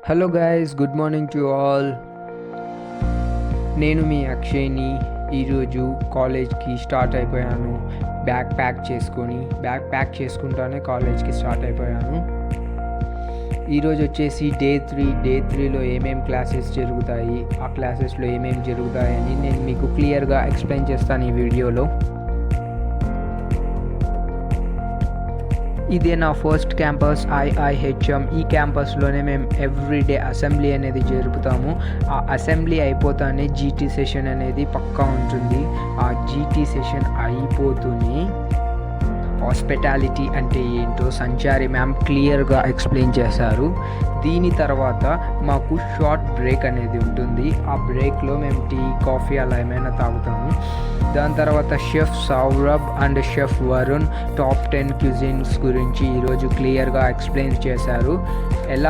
Hello guys, good morning to all. నేను మీ అక్షయ్ని. ఈరోజు కాలేజ్కి స్టార్ట్ అయిపోయాను. బ్యాగ్ ప్యాక్ చేసుకుంటానే కాలేజ్కి స్టార్ట్ అయిపోయాను. ఈరోజు వచ్చేసి డే 3. డే 3లో ఏమేమి క్లాసెస్ జరుగుతాయి, ఆ క్లాసెస్లో ఏమేమి జరుగుతాయని నేను మీకు క్లియర్గా ఎక్స్ప్లెయిన్ చేస్తాను ఈ వీడియోలో. ఇదే నా ఫస్ట్ క్యాంపస్ IIHM. ఈ క్యాంపస్లోనే మేము ఎవ్రీడే అసెంబ్లీ అనేది జరుపుతాము. ఆ అసెంబ్లీ అయిపోతానే GT సెషన్ అనేది పక్కా ఉంటుంది. ఆ GT సెషన్ అయిపోతూనే హాస్పిటాలిటీ అంటే ఏంటో సంచారి మ్యామ్ క్లియర్గా ఎక్స్ప్లెయిన్ చేశారు. దీని తర్వాత మాకు షార్ట్ బ్రేక్ అనేది ఉంటుంది. ఆ బ్రేక్లో మేము టీ, కాఫీ అలా ఏమైనా తాగుతాము. దాని తర్వాత chef Saurabh and chef Varun top 10 cuisines గురించి ఈరోజు క్లియర్గా ఎక్స్ప్లెయిన్ చేశారు. ఎలా